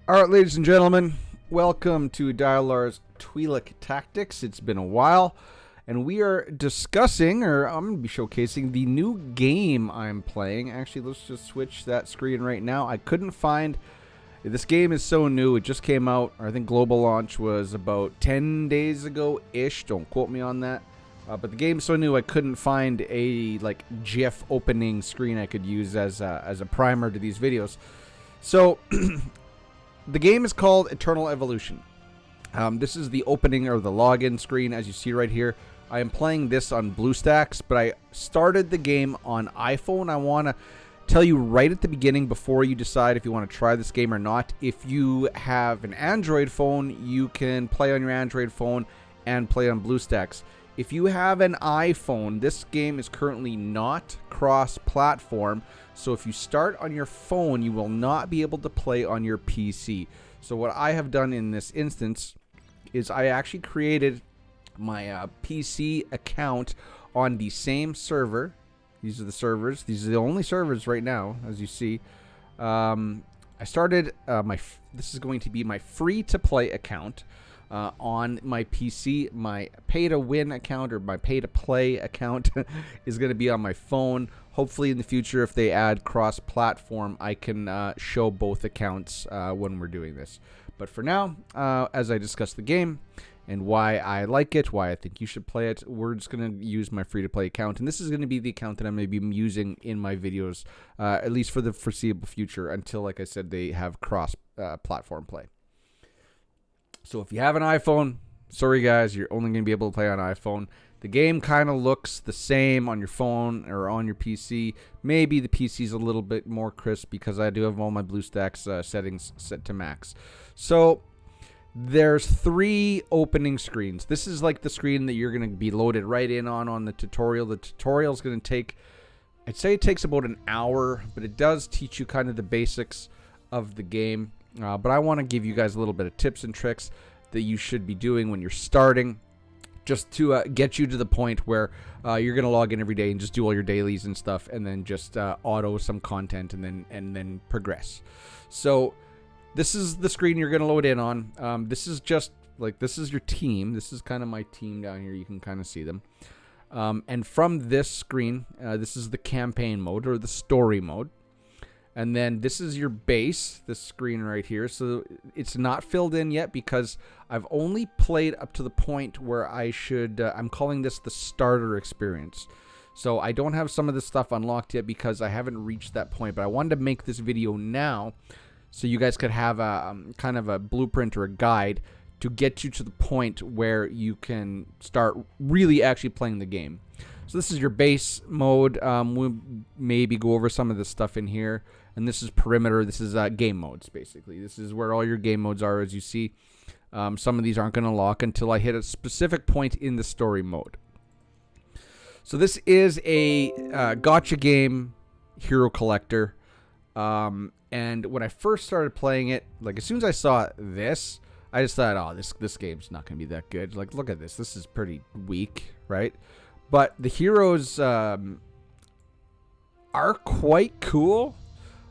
Alright, ladies and gentlemen, welcome to Dialar's Twi'lek Tactics. It's been a while, and we are discussing, or I'm going to be showcasing, the new game I'm playing. Actually, let's just switch that screen right now. I couldn't find... This game is so new, it just came out. I think global launch was about 10 days ago-ish. Don't quote me on that. But the game's so new, I couldn't find a GIF opening screen I could use as a primer to these videos. So... The game is called Eternal Evolution. This is the opening or the login screen, as you see right here. I am playing this on BlueStacks, but I started the game on iPhone. I want to tell you right at the beginning, before you decide if you want to try this game or not, if you have an Android phone, you can play on your Android phone and play on BlueStacks. If you have an iPhone, this game is currently not cross-platform. So if you start on your phone, you will not be able to play on your PC. So what I have done in this instance is I actually created my PC account on the same server. These are the servers. These are the only servers right now, as you see. I started this is going to be my free-to-play account. On my PC, my pay-to-win account or my pay-to-play account is going to be on my phone. Hopefully in the future, if they add cross-platform, I can show both accounts when we're doing this. But for now, as I discuss the game and why I like it, why I think you should play it, we're just going to use my free-to-play account. And this is going to be the account that I'm going to be using in my videos, at least for the foreseeable future, until, like I said, they have cross-platform play. So if you have an iPhone, sorry guys, you're only going to be able to play on iPhone. The game kind of looks the same on your phone or on your PC. Maybe the PC is a little bit more crisp because I do have all my BlueStacks settings set to max. So there's 3 opening screens. This is like the screen that you're going to be loaded right in on the tutorial. The tutorial is going to take, I'd say it takes about an hour, but it does teach you kind of the basics of the game. But I want to give you guys a little bit of tips and tricks that you should be doing when you're starting, just to get you to the point where you're going to log in every day and just do all your dailies and stuff, and then just auto some content and then progress. So this is the screen you're going to load in on. This is just this is your team. This is kind of my team down here. You can kind of see them. And from this screen, this is the campaign mode or the story mode. And then this is your base, this screen right here. So it's not filled in yet because I've only played up to the point where I'm calling this the starter experience. So I don't have some of this stuff unlocked yet because I haven't reached that point. But I wanted to make this video now so you guys could have a kind of a blueprint or a guide to get you to the point where you can start really actually playing the game. So this is your base mode. We'll maybe go over some of this stuff in here. And this is perimeter. This is game modes, basically. This is where all your game modes are, as you see. Some of these aren't going to lock until I hit a specific point in the story mode. So this is a gacha game, hero collector. And when I first started playing it, as soon as I saw this, I just thought, oh, this game's not going to be that good. Look at this. This is pretty weak, right? But the heroes are quite cool.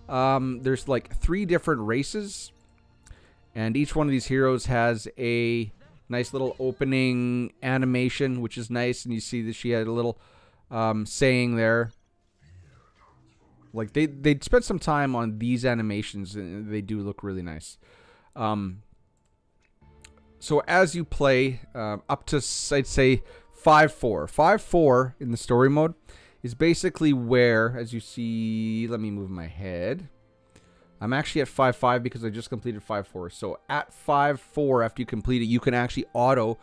There's 3 different races, and each one of these heroes has a nice little opening animation, which is nice. And you see that she had a little saying there. They spent some time on these animations, and they do look really nice. So as you play up to, I'd say, 5-4. 5-4 in the story mode is basically where, as you see, let me move my head. I'm actually at 5-5 because I just completed 5-4. So at 5-4, after you complete it, you can actually auto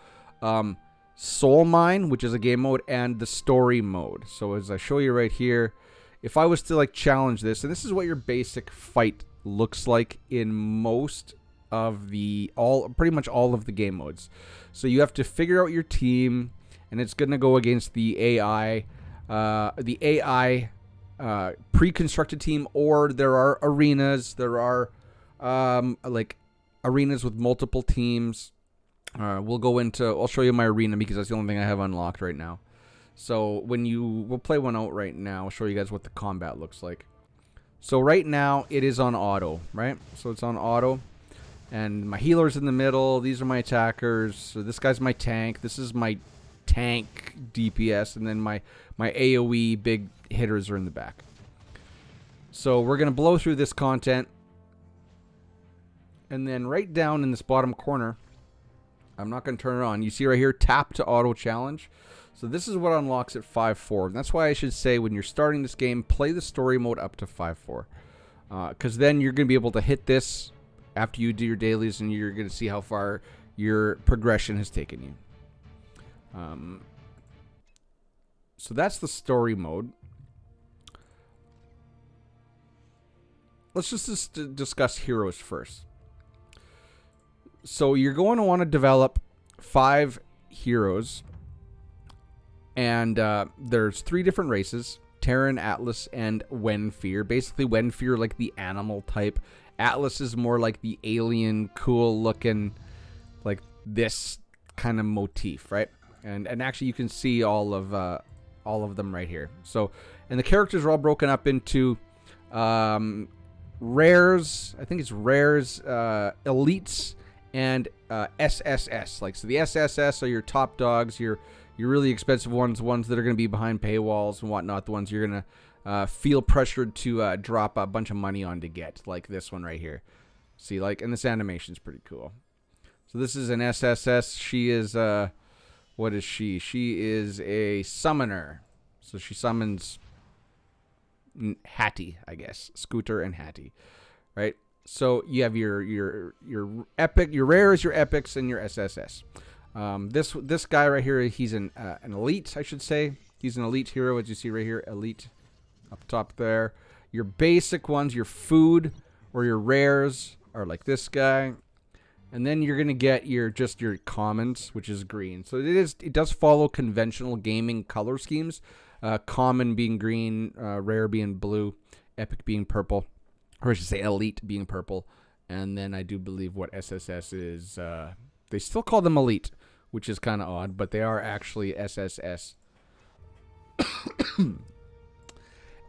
Soul Mine, which is a game mode, and the story mode. So as I show you right here, if I was to challenge this, and this is what your basic fight looks like in most of pretty much all of the game modes. So you have to figure out your team, and it's going to go against the AI. Pre-constructed team, or there are arenas. There are arenas with multiple teams. I'll show you my arena because that's the only thing I have unlocked right now. So we'll play one out right now. I'll show you guys what the combat looks like. So right now it is on auto, right? So it's on auto. And my healer's in the middle. These are my attackers. So this guy's my tank. This is my tank DPS. And then my AoE big hitters are in the back. So we're going to blow through this content. And then right down in this bottom corner, I'm not going to turn it on. You see right here, tap to auto challenge. So this is what unlocks at 5.4. And that's why I should say when you're starting this game, play the story mode up to 5.4. Because then you're going to be able to hit this after you do your dailies, and you're going to see how far your progression has taken you. So that's the story mode. Let's just discuss heroes first. So you're going to want to develop 5 heroes. And there's 3 different races. Terran, Atlas, and Wenfear. Basically, Wenfear like the animal type. Atlas is more like the alien, cool-looking, like this kind of motif, right? And actually, you can see all of them right here. So, and the characters are all broken up into rares. I think it's rares, elites, and SSS. Like, so the SSS are your top dogs, your really expensive ones that are going to be behind paywalls and whatnot, the ones you're going to feel pressured to drop a bunch of money on to get, like this one right here. See, like, and this animation's pretty cool. So this is an SSS. She is, what is she? She is a summoner. So she summons Hattie, I guess. Scooter and Hattie, right? So you have your epic, your rares, your epics, and your SSS. This guy right here, he's an elite, I should say. He's an elite hero, as you see right here, elite up top there. Your basic ones, your food or your rares are like this guy. And then you're going to get your commons, which is green. So it does follow conventional gaming color schemes. Common being green, rare being blue, epic being purple, or I should say elite being purple. And then I do believe what SSS is, they still call them elite, which is kind of odd, but they are actually SSS.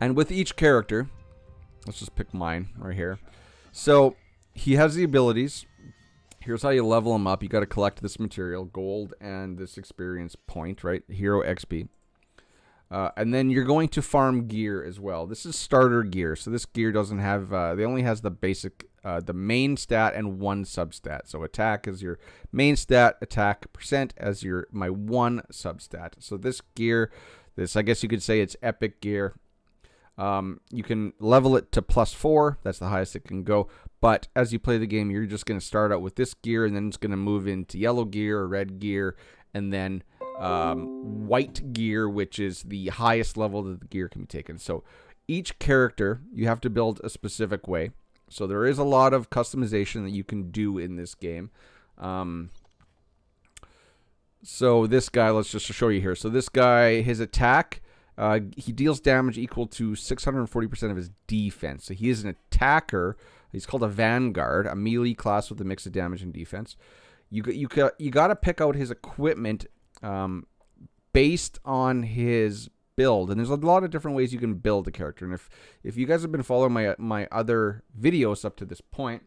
And with each character, let's just pick mine right here. So he has the abilities. Here's how you level him up. You got to collect this material, gold, and this experience point, right? Hero XP. And then you're going to farm gear as well. This is starter gear. So this gear doesn't have, they only has the basic, the main stat and 1 substat. So attack is your main stat, attack percent as my 1 substat. So this gear, I guess you could say it's epic gear. You can level it to +4. That's the highest it can go. But as you play the game, you're just going to start out with this gear, and then it's going to move into yellow gear or red gear, and then white gear, which is the highest level that the gear can be taken. So each character you have to build a specific way. So there is a lot of customization that you can do in this game. So this guy, let's just show you here. So this guy, his attack, he deals damage equal to 640% of his defense. So he is an attacker. He's called a Vanguard, a melee class with a mix of damage and defense. You got to pick out his equipment based on his build, and there's a lot of different ways you can build a character. And if you guys have been following my other videos up to this point,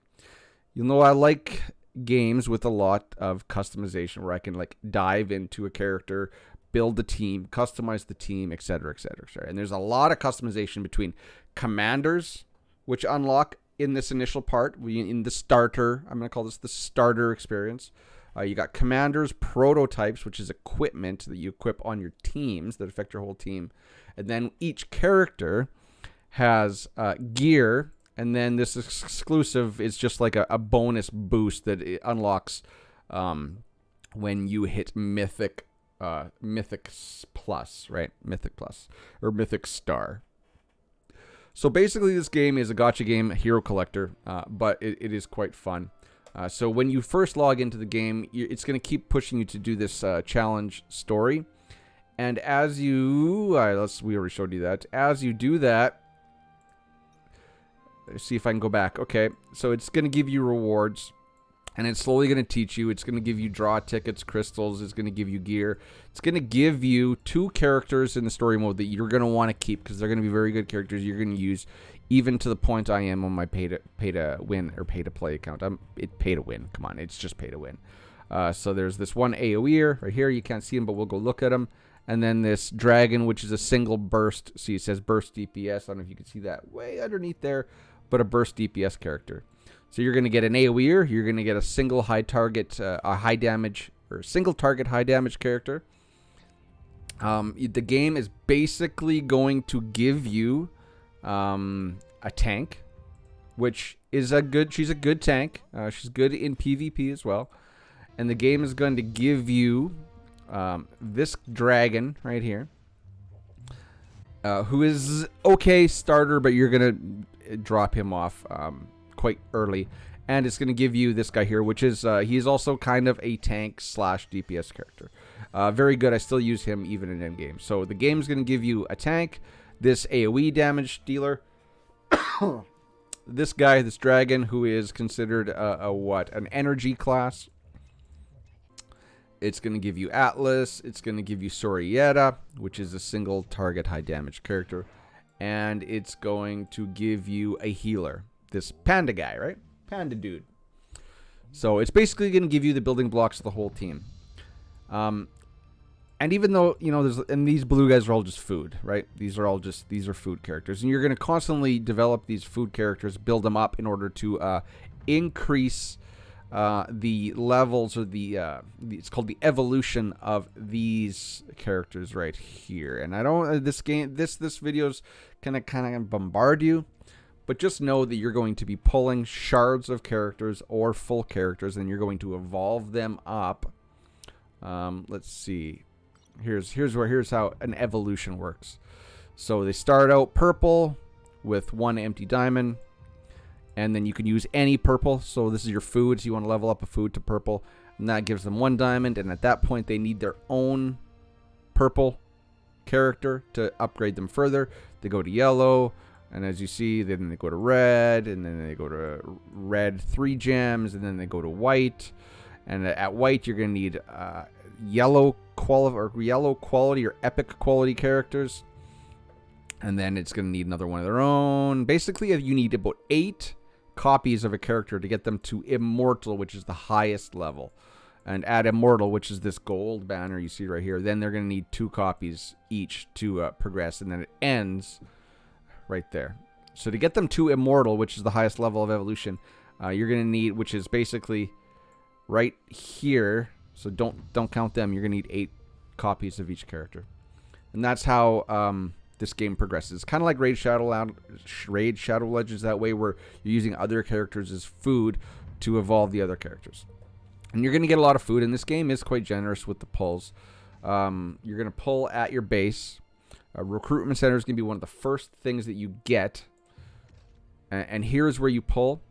you'll know I like games with a lot of customization where I can like dive into a character, build the team, customize the team, etc., etc. And there's a lot of customization between commanders, which unlock in this initial part, in the starter. I'm going to call this the starter experience. You got commanders, prototypes, which is equipment that you equip on your teams that affect your whole team. And then each character has gear, and then this exclusive is just like a bonus boost that it unlocks when you hit Mythic Plus, right? Mythic Plus, or Mythic Star. So basically this game is a gacha game, a hero collector, but it is quite fun. So when you first log into the game, it's going to keep pushing you to do this challenge story. And as you, we already showed you that. As you do that, let's see if I can go back. Okay, so it's going to give you rewards. And it's slowly going to teach you. It's going to give you draw tickets, crystals. It's going to give you gear. It's going to give you 2 characters in the story mode that you're going to want to keep because they're going to be very good characters you're going to use even to the point I am on my pay to win or pay to play account. It pay to win. Come on, it's just pay to win. So there's this one AoEer right here. You can't see him, but we'll go look at him. And then this dragon, which is a single burst. See, it says burst DPS. I don't know if you can see that way underneath there, but a burst DPS character. So you're going to get an AoEer. You're going to get a single high target, a high damage, or single target high damage character. The game is basically going to give you a tank, which is she's a good tank. She's good in PvP as well. And the game is going to give you this dragon right here, who is okay starter, but you're going to drop him off quite early. And it's going to give you this guy here, which is, he's also kind of a tank / DPS character. Very good. I still use him even in endgame. So the game's going to give you a tank, this AoE damage dealer, this guy, this dragon, who is considered an energy class. It's going to give you Atlas. It's going to give you Sorietta, which is a single target high damage character. And it's going to give you a healer, this panda guy, right? Panda dude. So it's basically going to give you the building blocks of the whole team. And even though, and these blue guys are all just food, right? These are food characters. And you're going to constantly develop these food characters, build them up in order to increase the levels, or it's called the evolution of these characters right here. And I don't, this video's kind of bombard you, but just know that you're going to be pulling shards of characters or full characters, and you're going to evolve them up. Let's see. Here's how an evolution works. So they start out purple with 1 empty diamond, and then you can use any purple. So this is your food. So you want to level up a food to purple, and that gives them 1 diamond. And at that point, they need their own purple character to upgrade them further. They go to yellow, and as you see, then they go to red, and then they go to red 3 gems, and then they go to white. And at white, you're going to need yellow quality or epic quality characters. And then it's going to need another one of their own. Basically, you need about 8 copies of a character to get them to immortal, which is the highest level. And at immortal, which is this gold banner you see right here, then they're going to need 2 copies each to progress. And then it ends right there. So to get them to immortal, which is the highest level of evolution, you're going to need, which is basically right here. So don't count them. You're going to need 8 copies of each character. And that's how this game progresses. Kind of like Raid Shadow Legends that way, where you're using other characters as food to evolve the other characters. And you're going to get a lot of food, and this game is quite generous with the pulls. You're going to pull at your base. Recruitment Center is going to be one of the first things that you get. And here's where you pull.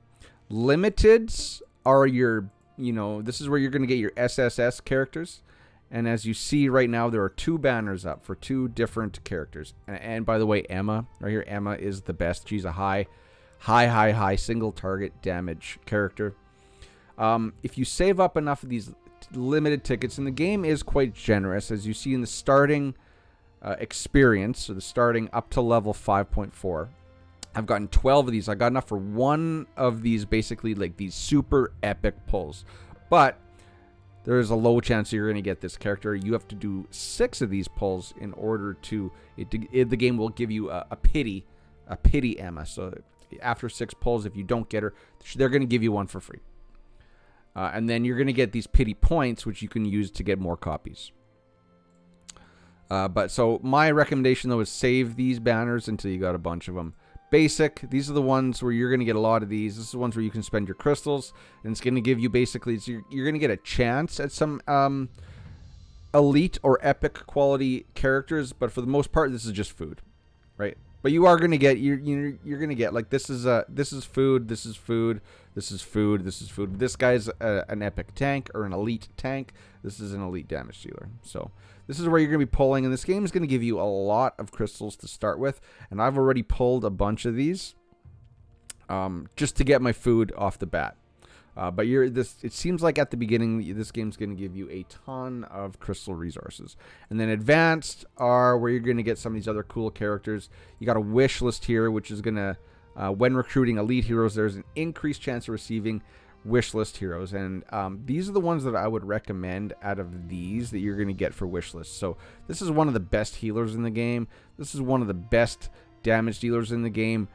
Limiteds are your, this is where you're going to get your SSS characters. And as you see right now, there are 2 banners up for 2 different characters. And by the way, Emma, right here, Emma is the best. She's a high single target damage character. If you save up enough of these limited tickets, and the game is quite generous, as you see in the starting experience, so the starting up to level 5.4. I've gotten 12 of these. I got enough for 1 of these, basically like these super epic pulls. But there is a low chance that you're going to get this character. You have to do 6 of these pulls in order to... the game will give you a pity Emma. So after 6 pulls, if you don't get her, they're going to give you 1 for free. And then you're going to get these pity points, which you can use to get more copies. But so my recommendation, though, is save these banners until you got a bunch of them. Basic, these are the ones where you're going to get a lot of these. This is the ones where you can spend your crystals, and it's going to give you basically, you're going to get a chance at some elite or epic quality characters, but for the most part, this is just food, right? But you are going to get, you're going to get, like, this is food, this is food, this is food, this is food. This guy's an epic tank or an elite tank. This is an elite damage dealer. So this is where you're going to be pulling, and this game is going to give you a lot of crystals to start with, and I've already pulled a bunch of these just to get my food off the bat. But it seems like at the beginning, this game's going to give you a ton of crystal resources. And then advanced are where you're going to get some of these other cool characters. You got a wish list here, which is going to When recruiting elite heroes, there's an increased chance of receiving wishlist heroes, and these are the ones that I would recommend out of these that you're going to get for wishlist. So this is one of the best healers in the game. This is one of the best damage dealers in the game.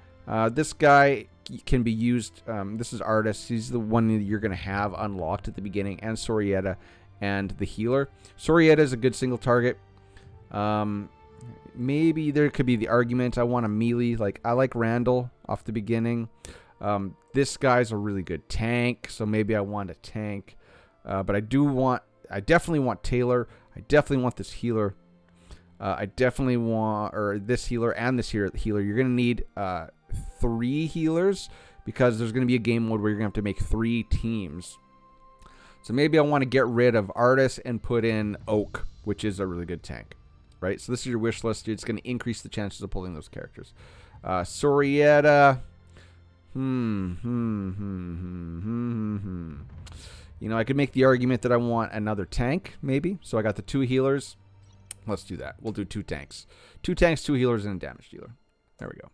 This guy can be used. This is Artist. He's the one that you're going to have unlocked at the beginning, and Sorietta and the healer. Sorietta is a good single target. Maybe there could be the argument I want a melee. Like, I like Randall off the beginning. This guy's a really good tank, so maybe I want a tank. But I definitely want Taylor. I definitely want this healer. I definitely want, or this healer and this healer. You're going to need 3 healers, because there's going to be a game mode where you're going to have to make 3 teams. So maybe I want to get rid of Artis and put in Oak, which is a really good tank. Right? So this is your wish list. It's going to increase the chances of pulling those characters. Sorietta. You know, I could make the argument that I want another tank, maybe. So I got the 2 healers. Let's do that. We'll do 2 tanks. 2 tanks, 2 healers, and a damage dealer. There we go.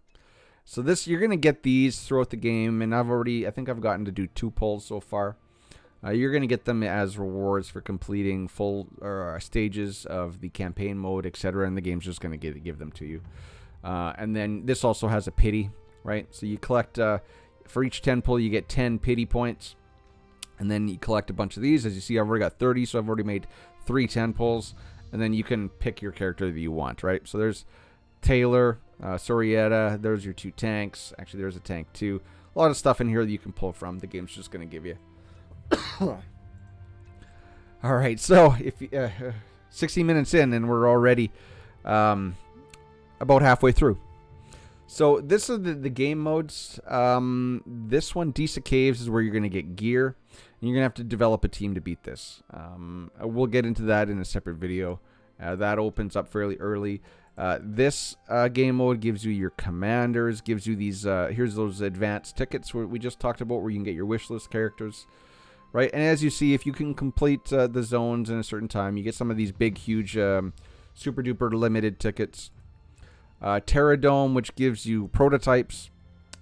So this, you're going to get these throughout the game, and I think I've gotten to do 2 pulls so far. You're going to get them as rewards for completing full stages of the campaign mode, etc., and the game's just going to give them to you. And then this also has a pity, right? So you collect, for each 10 pull, you get 10 pity points, and then you collect a bunch of these. As you see, I've already got 30, so I've already made 3 10 pulls, and then you can pick your character that you want, right? So there's Taylor, Sorietta, there's your 2 tanks. Actually, there's a tank too. A lot of stuff in here that you can pull from. The game's just going to give you. All right, so if 60 minutes in, and we're already about halfway through. So this is the game modes. This one, Disa Caves, is where you're going to get gear, and you're going to have to develop a team to beat this. We'll get into that in a separate video. That opens up fairly early. This game mode gives you your commanders, gives you these, here's those advanced tickets we just talked about, where you can get your wish list characters. Right, and as you see, if you can complete the zones in a certain time, you get some of these big, huge, super duper limited tickets. Terradome, which gives you prototypes,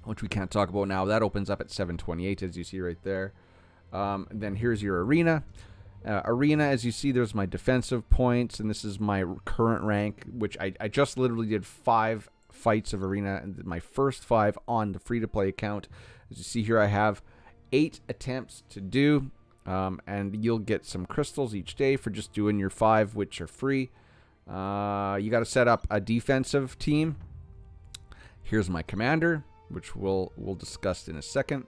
which we can't talk about now. That opens up at 728, as you see right there. Then here's your arena. Arena, as you see, there's my defensive points, and this is my current rank, which I just literally did 5 fights of arena, and my first 5 on the free-to-play account. As you see here, I have 8 attempts to do, and you'll get some crystals each day for just doing your 5, which are free. You got to set up a defensive team. Here's my commander, which we'll discuss in a second.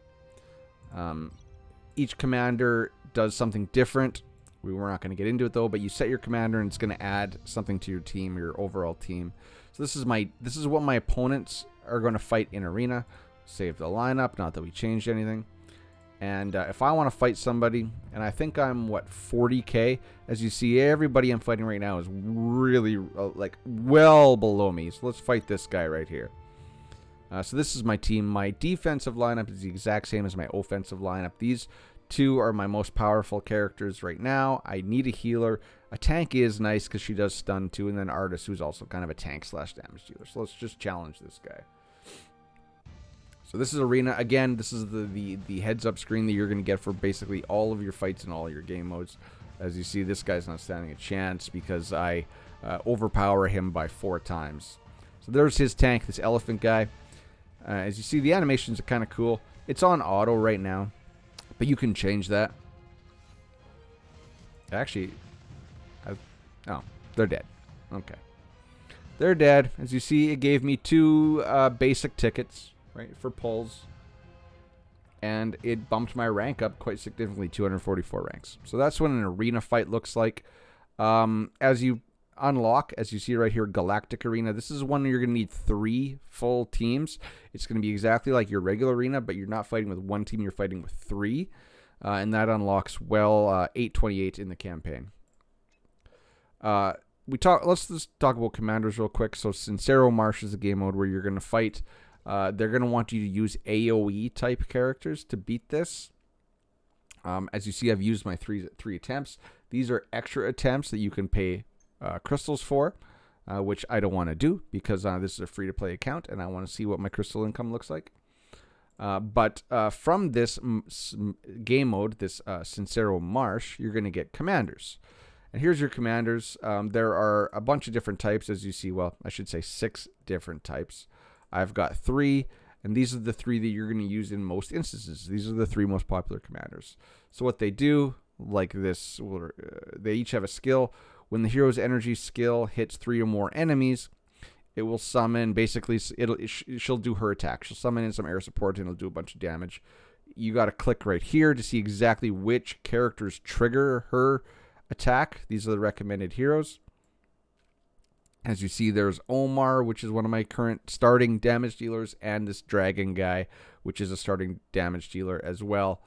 Each commander does something different. We're not going to get into it though, but you set your commander, and it's going to add something to your team, your overall team. So this is what my opponents are going to fight in arena. Save the lineup, not that we changed anything. And if I want to fight somebody, and I think I'm, 40k? As you see, everybody I'm fighting right now is really, well below me. So let's fight this guy right here. So this is my team. My defensive lineup is the exact same as my offensive lineup. These 2 are my most powerful characters right now. I need a healer. A tank is nice because she does stun too. And then Artis, who's also kind of a tank / damage dealer. So let's just challenge this guy. So this is arena. Again, this is the heads up screen that you're going to get for basically all of your fights and all your game modes. As you see, this guy's not standing a chance because I overpower him by 4 times. So there's his tank, this elephant guy. As you see, the animations are kind of cool. It's on auto right now, but you can change that. Actually, oh, they're dead. Okay. They're dead. As you see, it gave me 2 basic tickets. Right, for pulls, and it bumped my rank up quite significantly, 244 ranks. So that's what an arena fight looks like. As you unlock, as you see right here, Galactic Arena, this is one you're going to need 3 full teams. It's going to be exactly like your regular arena, but you're not fighting with 1 team, you're fighting with 3, and that unlocks 828 in the campaign. Let's just talk about commanders real quick. So Sincero Marsh is a game mode where you're going to fight. They're going to want you to use AoE type characters to beat this. As you see, I've used my 3 attempts. These are extra attempts that you can pay crystals for, which I don't want to do because this is a free-to-play account, and I want to see what my crystal income looks like. But from this game mode, this Sincero Marsh, you're going to get commanders. And here's your commanders. There are a bunch of different types, as you see. Well, I should say 6 different types. I've got 3, and these are the 3 that you're going to use in most instances. These are the 3 most popular commanders. So what they do, like this, they each have a skill. When the hero's energy skill hits 3 or more enemies, it will summon, basically, she'll do her attack. She'll summon in some air support, and it'll do a bunch of damage. You got to click right here to see exactly which characters trigger her attack. These are the recommended heroes. As you see, there's Omar, which is one of my current starting damage dealers, and this dragon guy, which is a starting damage dealer as well.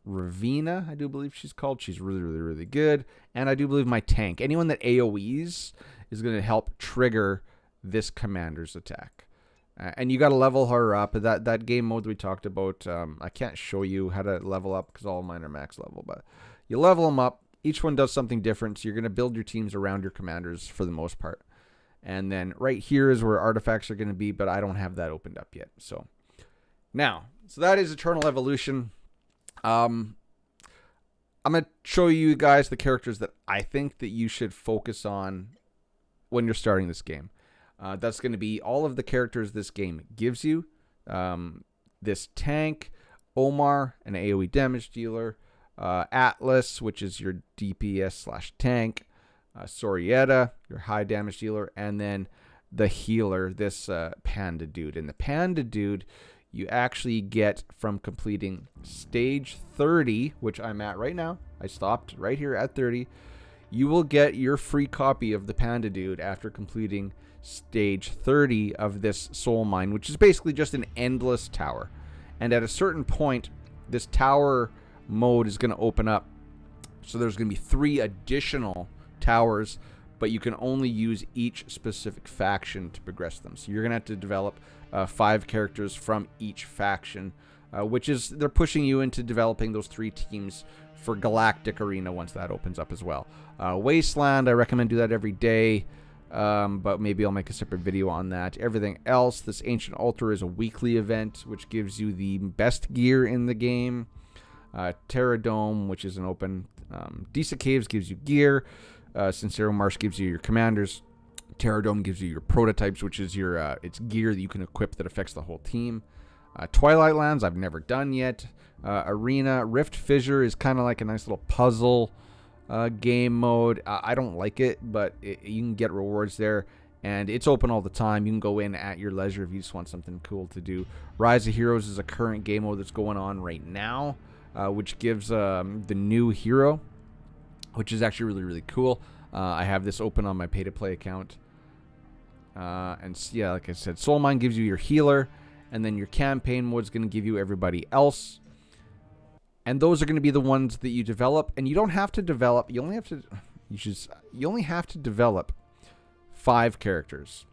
Ravina, I do believe she's called. She's really, really, really good. And I do believe my tank. Anyone that AoEs is going to help trigger this commander's attack. And you got to level her up. That game mode we talked about, I can't show you how to level up because all of mine are max level, but you level them up. Each one does something different, so you're going to build your teams around your commanders for the most part. And then right here is where artifacts are going to be, but I don't have that opened up yet. So that is Eternal Evolution. I'm going to show you guys the characters that I think that you should focus on when you're starting this game. That's going to be all of the characters this game gives you. This tank, Omar, an AoE damage dealer, Atlas, which is your DPS/tank, Sorietta, your high damage dealer, and then the healer, this Panda Dude. And the Panda Dude you actually get from completing stage 30, which I'm at right now. I stopped right here at 30. You will get your free copy of the Panda Dude after completing stage 30 of this soul mine, which is basically just an endless tower. And at a certain point, this tower mode is going to open up. So there's going to be 3 additional towers, but you can only use each specific faction to progress them. So you're going to have to develop 5 characters from each faction, which is, they're pushing you into developing those 3 teams for Galactic Arena once that opens up as well. Wasteland, I recommend do that every day, but maybe I'll make a separate video on that. Everything else, this Ancient Altar is a weekly event, which gives you the best gear in the game. Terra Dome, which is an open. Disa Caves gives you gear. Sincero Marsh gives you your commanders. Terra Dome gives you your prototypes, which is your it's gear that you can equip that affects the whole team. Twilight Lands, I've never done yet. Arena. Rift Fissure is kind of like a nice little puzzle game mode. I don't like it, but you can get rewards there. And it's open all the time. You can go in at your leisure if you just want something cool to do. Rise of Heroes is a current game mode that's going on right now, which gives the new hero, which is actually really, really cool. I have this open on my pay-to-play account. And yeah, like I said, Soul Mine gives you your healer, and then your campaign mode is going to give you everybody else. And those are going to be the ones that you develop, and you don't have to develop. You only have to develop 5 characters.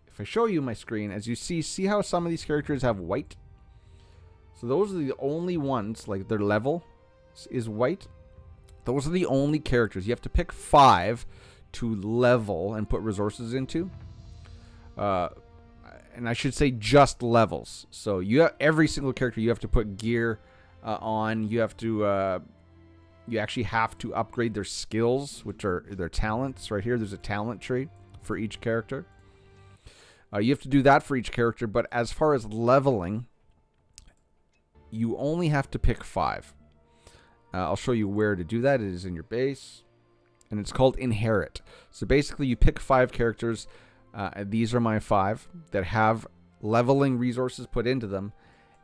If I show you my screen, as you see how some of these characters have white. So those are the only ones, like their level is white. Those are the only characters. You have to pick 5 to level and put resources into. And I should say just levels. So you have, every single character you have to put gear on. You have to you actually have to upgrade their skills, which are their talents. Right here, there's a talent tree for each character. You have to do that for each character, but as far as leveling, you only have to pick 5. I'll show you where to do that. It is in your base, and it's called Inherit. So basically, you pick 5 characters. These are my 5 that have leveling resources put into them.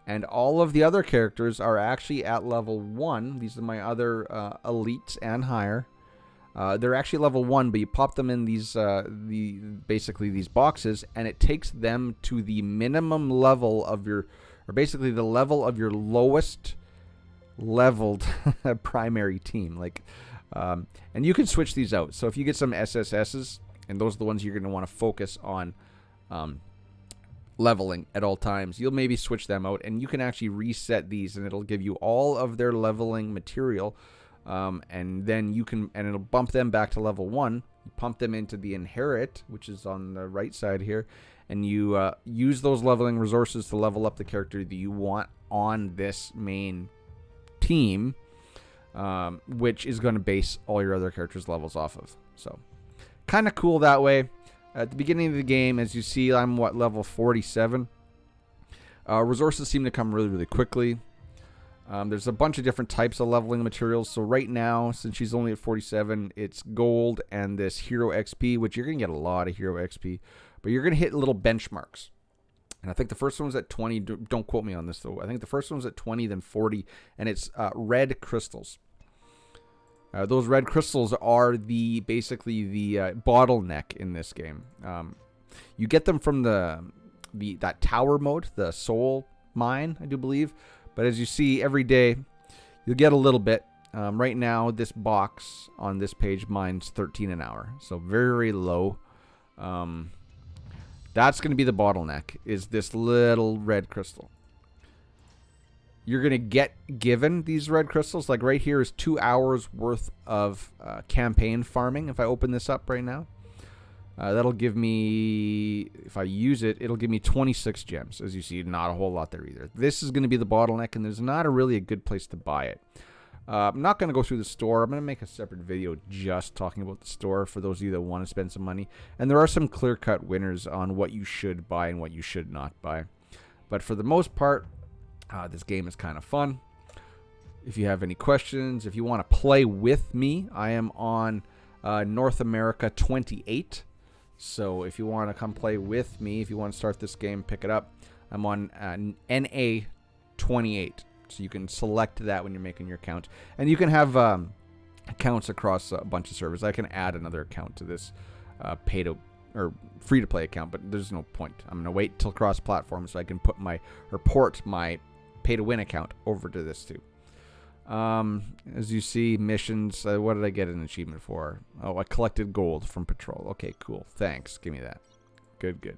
And all of the other characters are actually at level 1. These are my other elites and higher. They're actually level 1, but you pop them in these basically these boxes, and it takes them to the minimum level of your, or basically the level of your lowest leveled primary team. Like, and you can switch these out. So if you get some SSSs, and those are the ones you're going to want to focus on leveling at all times, you'll maybe switch them out, and you can actually reset these, and it'll give you all of their leveling material, and then you can, and it'll bump them back to level 1. You pump them into the Inherit, which is on the right side here, and you use those leveling resources to level up the character that you want on this main team, which is going to base all your other characters' levels off of. So, kind of cool that way. At the beginning of the game, as you see, I'm level 47. Resources seem to come really, really quickly. There's a bunch of different types of leveling materials. So right now, since she's only at 47, it's gold and this hero XP, which you're going to get a lot of hero XP, but you're going to hit little benchmarks. And I think the first one's at 20. Don't quote me on this, though. I think the first one's at 20, then 40, and it's red crystals. Those red crystals are basically the bottleneck in this game. You get them from that tower mode, the soul mine, I do believe. But as you see, every day you'll get a little bit. Right now, this box on this page mines 13 an hour, so very low. That's going to be the bottleneck, is this little red crystal. You're going to get given these red crystals. Like right here is 2 hours worth of campaign farming. If I open this up right now, that'll give me, if I use it, it'll give me 26 gems. As you see, not a whole lot there either. This is going to be the bottleneck, and there's not really a good place to buy it. I'm not going to go through the store. I'm going to make a separate video just talking about the store for those of you that want to spend some money. And there are some clear-cut winners on what you should buy and what you should not buy. But for the most part, this game is kind of fun. If you have any questions, if you want to play with me, I am on North America 28. So if you want to come play with me, if you want to start this game, pick it up. I'm on NA 28. So you can select that when you're making your account. And you can have accounts across a bunch of servers. I can add another account to this free-to-play account, but there's no point. I'm going to wait till cross-platform so I can port my pay-to-win account over to this too. As you see, missions. What did I get an achievement for? Oh, I collected gold from patrol. Okay, cool. Thanks. Give me that. Good.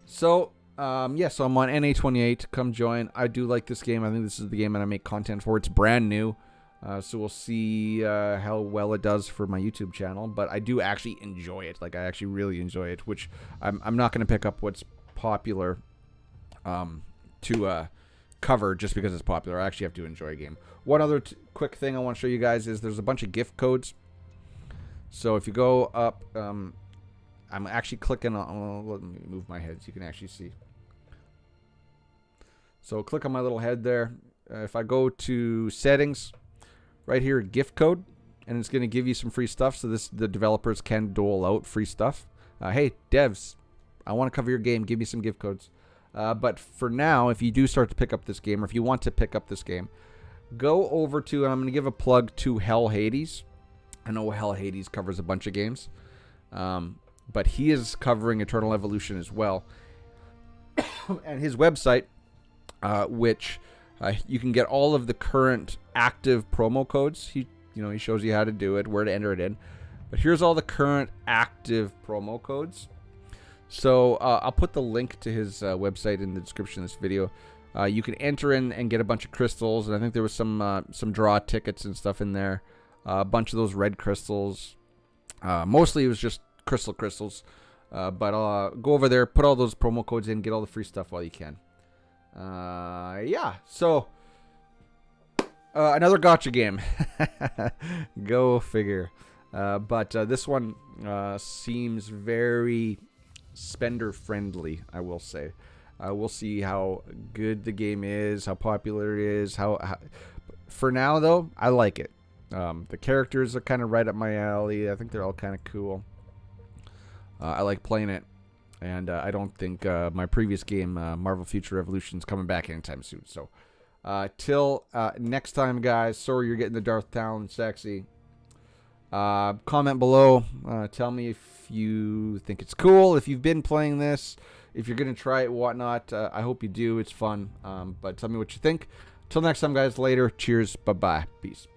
So, so I'm on NA28. Come join. I do like this game. I think this is the game that I make content for. It's brand new. So we'll see how well it does for my YouTube channel. But I do actually enjoy it. Like, I actually really enjoy it, which I'm not going to pick up what's popular to cover just because it's popular. I actually have to enjoy a game. One other quick thing I want to show you guys is there's a bunch of gift codes. So if you go up, I'm actually clicking on, let me move my head so you can actually see. So click on my little head there. If I go to settings, right here, gift code, and it's going to give you some free stuff. So the developers can dole out free stuff. Hey, devs, I want to cover your game. Give me some gift codes. But for now, if you do start to pick up this game, or if you want to pick up this game, go over to, and I'm going to give a plug to Hell Hades. I know Hell Hades covers a bunch of games, but he is covering Eternal Evolution as well. And his website, which you can get all of the current active promo codes. He shows you how to do it, where to enter it in. But here's all the current active promo codes. So I'll put the link to his website in the description of this video. You can enter in and get a bunch of crystals, and I think there was some draw tickets and stuff in there. A bunch of those red crystals. Mostly it was just crystals. But go over there, put all those promo codes in, get all the free stuff while you can. So another gacha game. Go figure. But this one seems very spender friendly, I will say. We'll see how good the game is, how popular it is. How for now though, I like it. The characters are kind of right up my alley. I think they're all kind of cool. I like playing it, and I don't think my previous game, Marvel Future Revolution, is coming back anytime soon. So till next time, guys. Sorry you're getting the Darth Talon sexy. Comment below. Tell me if you think it's cool, if you've been playing this, if you're going to try it, whatnot. I hope you do. It's fun. But tell me what you think. Till next time, guys. Later. Cheers. Bye-bye. Peace.